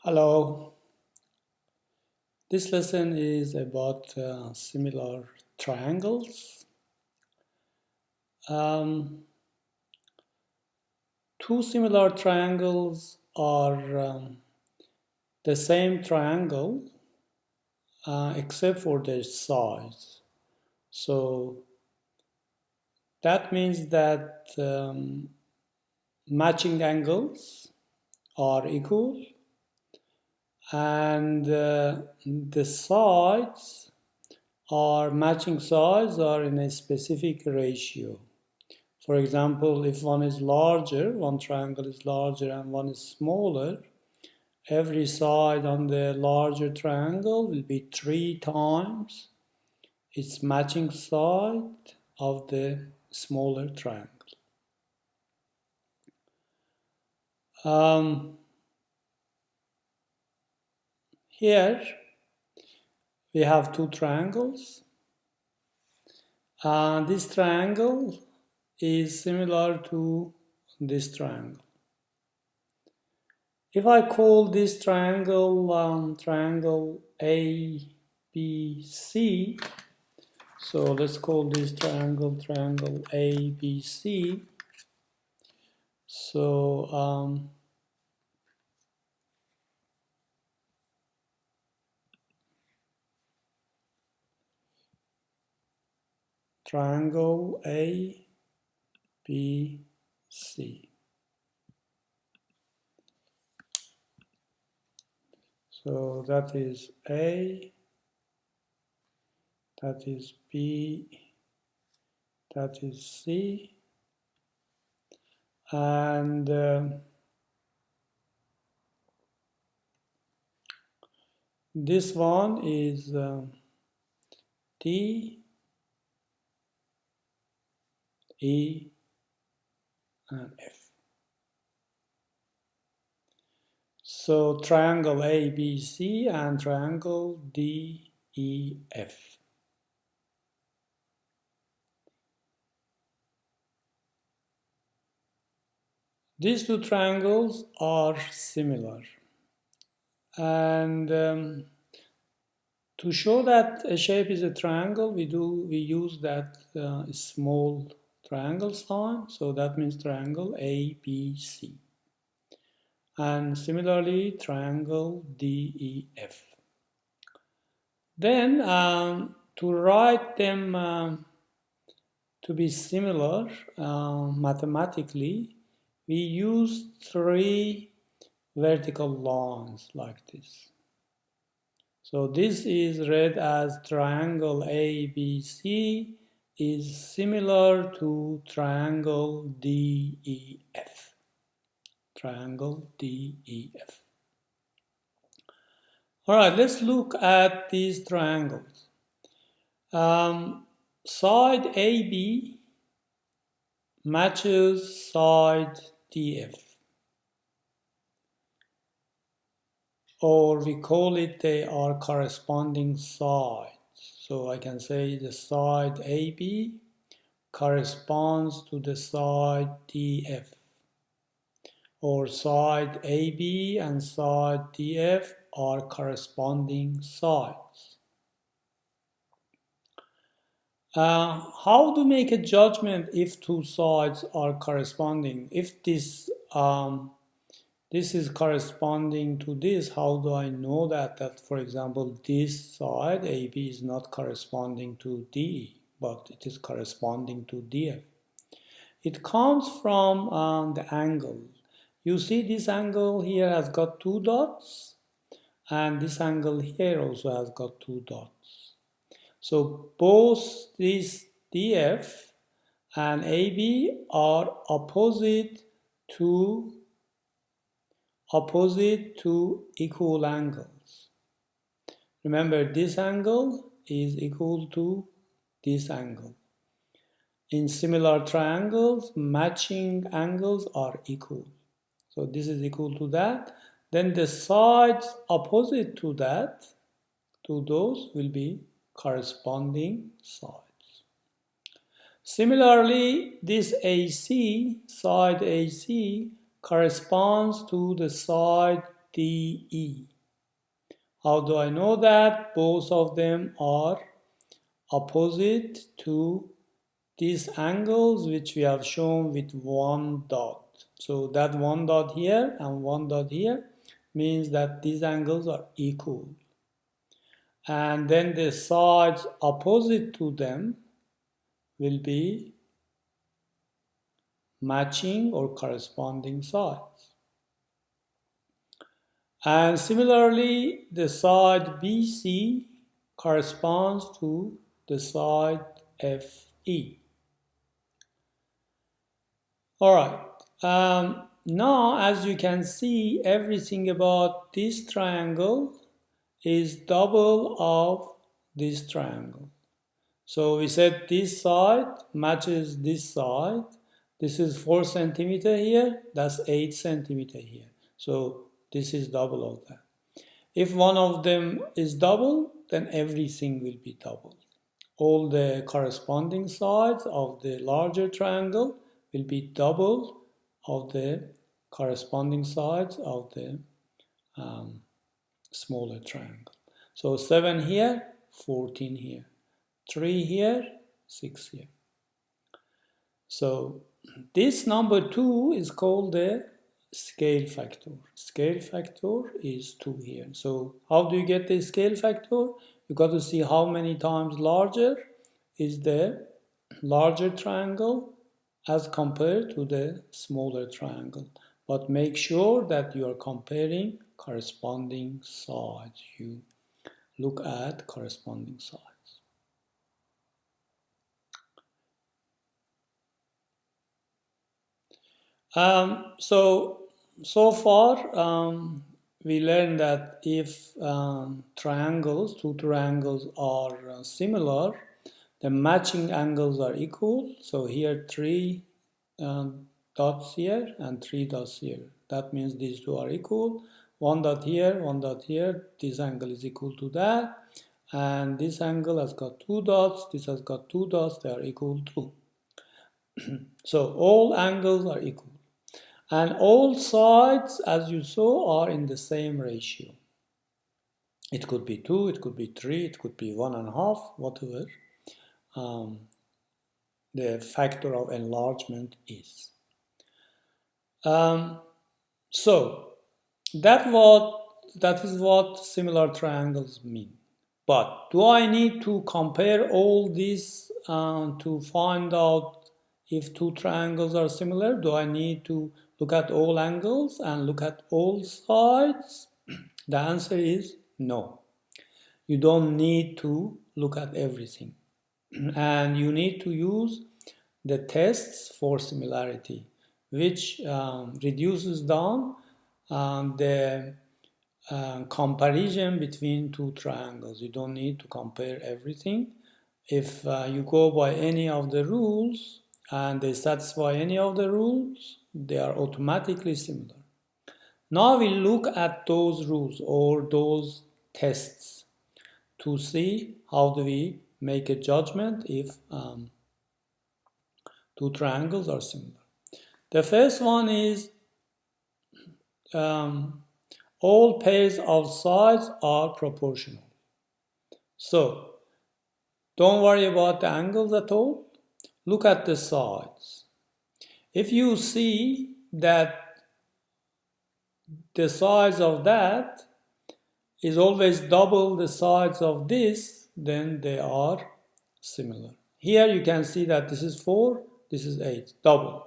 Hello, this lesson is about similar triangles. Um, Two similar triangles are the same triangle except for their size. So that means that matching angles are equal and the sides are matching sides are in a specific ratio. For example, if one is larger, one triangle is larger and one is smaller, every side on the larger triangle will be 3 times its matching side of the smaller triangle. Here we have two triangles. This triangle is similar to this triangle. If I call this triangle triangle ABC, so let's call this triangle ABC. So triangle ABC. So that is A, that is B, that is C, and this one is D, E, and F. So triangle ABC and triangle DEF. These two triangles are similar. And to show that a shape is a triangle, we use that small triangle sign. So that means triangle ABC. And similarly, triangle DEF. Then to write them to be similar mathematically, we use 3 vertical lines like this. So this is read as triangle ABC is similar to triangle DEF. Triangle DEF. All right, let's look at these triangles. Side AB matches side DF, or we call it they are corresponding sides. So I can say the side AB corresponds to the side DF, or side AB and side DF are corresponding sides. How to make a judgment if two sides are corresponding? If this is corresponding to this, how do I know that for example, this side AB is not corresponding to DE, but it is corresponding to DF? It comes from the angle. You see this angle here has got 2 dots, and this angle here also has got 2 dots. So both this DF and AB are opposite to equal angles. Remember, this angle is equal to this angle. In similar triangles, matching angles are equal. So this is equal to that. Then the sides opposite to that, to those, will be corresponding sides. Similarly, this AC, side AC, corresponds to the side DE. How do I know that? Both of them are opposite to these angles which we have shown with one dot. So that one dot here and one dot here means that these angles are equal. And then the sides opposite to them will be matching or corresponding sides. And similarly, the side BC corresponds to the side FE. All right. Now, as you can see, everything about this triangle is double of this triangle. So we said this side matches this side. This is 4 centimeter here, that's 8 centimeter here. So this is double of that. If one of them is double, then everything will be double. All the corresponding sides of the larger triangle will be double of the corresponding sides of the smaller triangle. So 7 here, 14 here, 3 here, 6 here. So this number 2 is called the scale factor. Scale factor is 2 here. So how do you get the scale factor? You got to see how many times larger is the larger triangle as compared to the smaller triangle. But make sure that you are comparing corresponding sides. You look at corresponding sides. So far, we learned that if two triangles are similar, the matching angles are equal. So here 3 dots here and 3 dots here. That means these two are equal. 1 dot here, 1 dot here. This angle is equal to that. And this angle has got 2 dots. This has got 2 dots. They are equal to. So all angles are equal. And all sides, as you saw, are in the same ratio. It could be 2, it could be 3, it could be 1.5, whatever the factor of enlargement is. So that is what similar triangles mean. But do I need to compare all these to find out if two triangles are similar? Do I need to look at all angles and look at all sides? The answer is no. You don't need to look at everything. And you need to use the tests for similarity, which reduces down the comparison between two triangles. You don't need to compare everything. If you go by any of the rules and they satisfy any of the rules, they are automatically similar. Now we look at those rules or those tests to see how do we make a judgment if two triangles are similar. The first one is all pairs of sides are proportional. So don't worry about the angles at all. Look at the sides. If you see that the size of that is always double the size of this, then they are similar. Here you can see that this is 4, this is 8, doubled.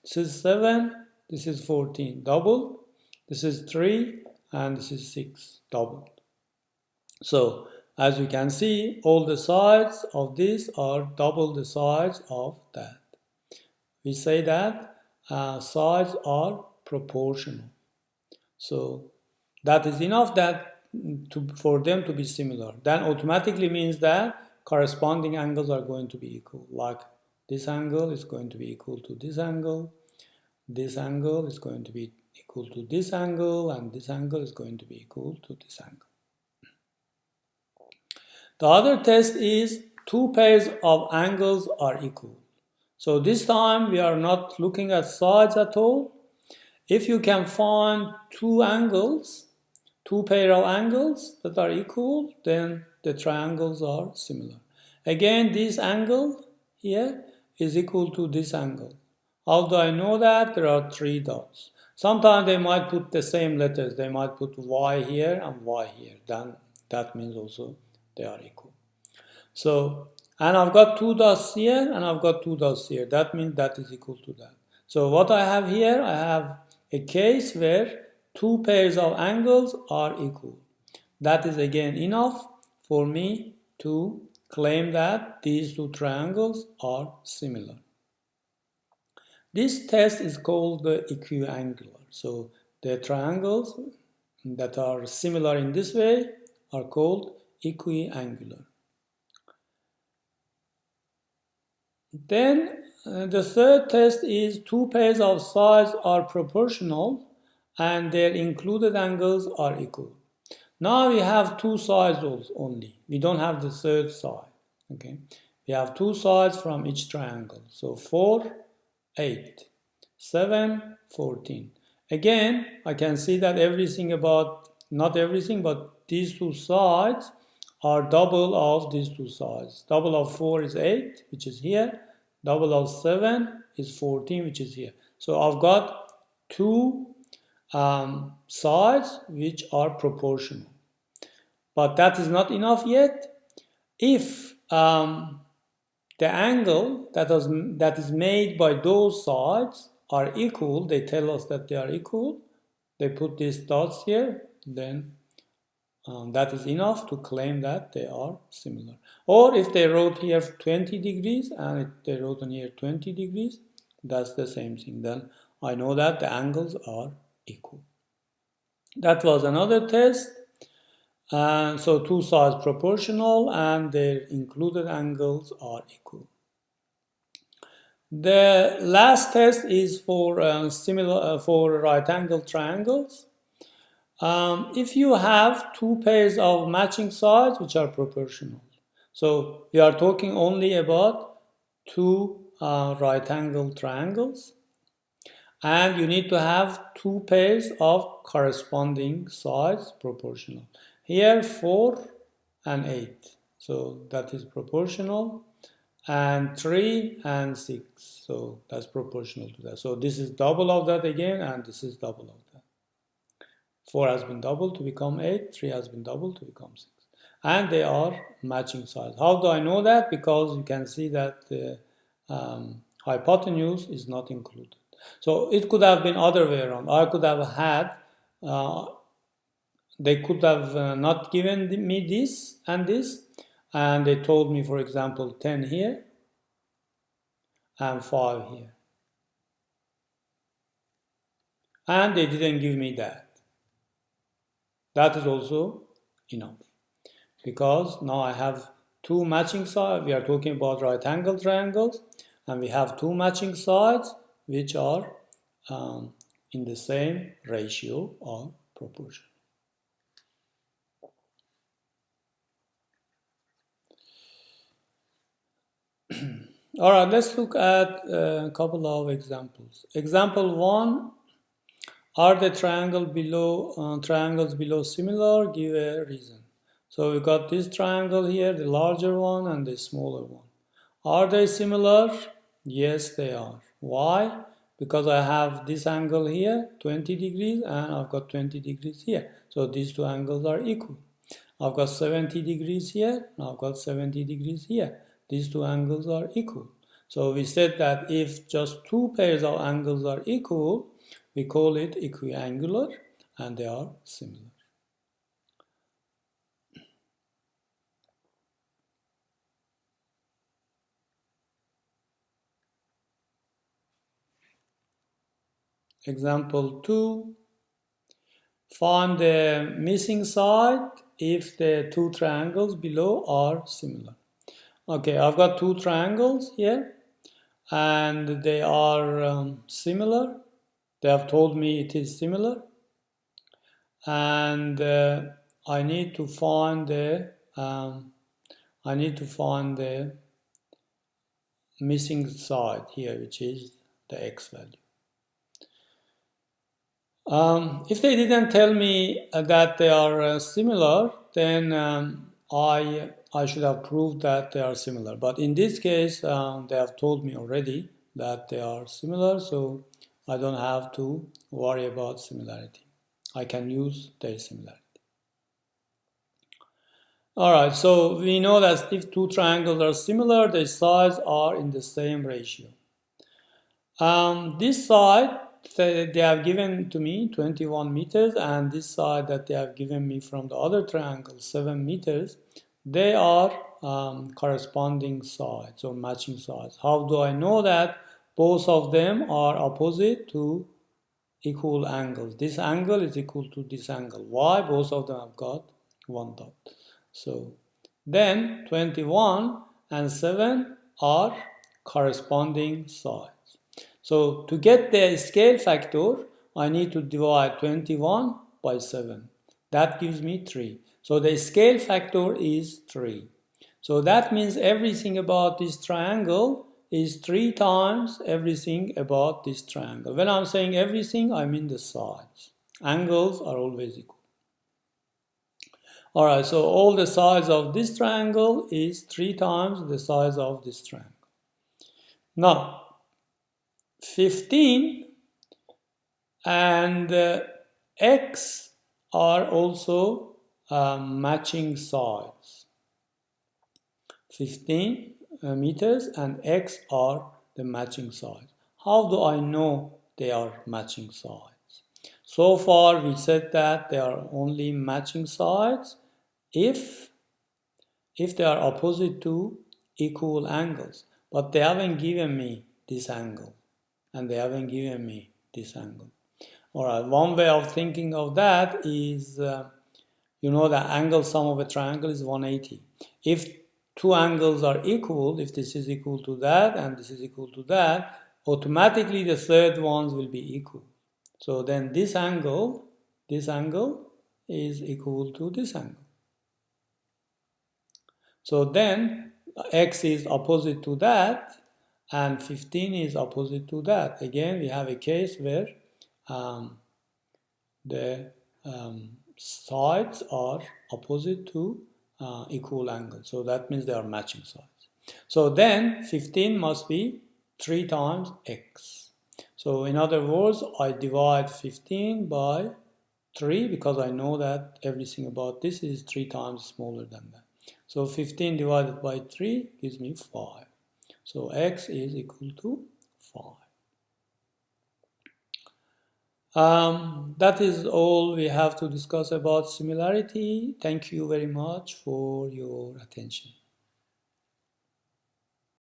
This is 7, this is 14, doubled. This is 3, and this is 6, doubled. So, as you can see, all the sides of this are double the size of that. We say that sides are proportional. So, that is enough for them to be similar. Then automatically means that corresponding angles are going to be equal. Like this angle is going to be equal to this angle. This angle is going to be equal to this angle, and this angle is going to be equal to this angle. The other test is two pairs of angles are equal. So this time we are not looking at sides at all. If you can find two angles, two pair of angles that are equal, then the triangles are similar. Again, this angle here is equal to this angle. How do I know that? There are three dots. Sometimes they might put the same letters. They might put y here and y here. Then that means also they are equal. So, and I've got two dots here and I've got two dots here. That means that is equal to that. So what I have here, I have a case where two pairs of angles are equal. That is again enough for me to claim that these two triangles are similar. This test is called the equiangular. So the triangles that are similar in this way are called equiangular. Then the third test is two pairs of sides are proportional and their included angles are equal. Now we have two sides only. We don't have the third side. Okay, we have two sides from each triangle. So 4, 8, 7, 14. Again, I can see that everything about, not everything, but these two sides are double of these two sides. Double of 4 is 8, which is here. Double of 7 is 14, which is here. So I've got two sides which are proportional. But that is not enough yet. If the angle that is made by those sides are equal, they tell us that they are equal, they put these dots here, then that is enough to claim that they are similar. Or if they wrote here 20 degrees and if they wrote on here 20 degrees, that's the same thing. Then I know that the angles are equal. That was another test. So two sides proportional and their included angles are equal. The last test is for for right angle triangles. If you have two pairs of matching sides which are proportional, so we are talking only about two right angle triangles, and you need to have two pairs of corresponding sides proportional. Here 4 and 8, so that is proportional, and 3 and 6, so that's proportional to that. So this is double of that again, and this is double of that. 4 has been doubled to become 8, 3 has been doubled to become 6. And they are matching sides. How do I know that? Because you can see that the hypotenuse is not included. So it could have been other way around. I could have had, they could have not given me this, and they told me, for example, 10 here and 5 here. And they didn't give me that. That is also enough. Because now I have two matching sides. We are talking about right angle triangles, and we have two matching sides which are in the same ratio or proportion. All right, let's look at a couple of examples. Example 1, are the triangles below similar? Give a reason. So we got this triangle here, the larger one and the smaller one. Are they similar? Yes, they are. Why? Because I have this angle here, 20 degrees, and I've got 20 degrees here. So these two angles are equal. I've got 70 degrees here, and I've got 70 degrees here. These two angles are equal. So we said that if just two pairs of angles are equal, we call it equiangular, and they are similar. Example 2, find the missing side if the two triangles below are similar. Okay, I've got two triangles here, and they are similar. They have told me it is similar, and I need to find the missing side here, which is the x value. If they didn't tell me that they are similar, then I should have proved that they are similar. But in this case, they have told me already that they are similar, so I don't have to worry about similarity. I can use their similarity. All right, so we know that if two triangles are similar, their sides are in the same ratio. This side they have given to me 21 meters, and this side that they have given me from the other triangle 7 meters, they are corresponding sides or matching sides. How do I know that? Both of them are opposite to equal angles. This angle is equal to this angle. Why? Both of them have got one dot. So then 21 and 7 are corresponding sides. So to get the scale factor, I need to divide 21 by 7. That gives me 3. So the scale factor is 3. So that means everything about this triangle is 3 times everything about this triangle. When I'm saying everything, I mean the sides. Angles are always equal. Alright, so all the sides of this triangle is 3 times the size of this triangle. Now, 15 and x are also matching sides. 15 meters and x are the matching sides. How do I know they are matching sides? So far we said that they are only matching sides if they are opposite to equal angles. But they haven't given me this angle, and they haven't given me this angle. Alright, one way of thinking of that is, you know, the angle sum of a triangle is 180. If two angles are equal, if this is equal to that and this is equal to that, automatically the third ones will be equal. So then this angle is equal to this angle. So then x is opposite to that and 15 is opposite to that. Again, we have a case where the sides are opposite to equal angles. So that means they are matching sides. So then 15 must be 3 times x. So in other words, I divide 15 by 3 because I know that everything about this is 3 times smaller than that. So 15 divided by 3 gives me 5. So x is equal to 5. That is all we have to discuss about similarity. Thank you very much for your attention.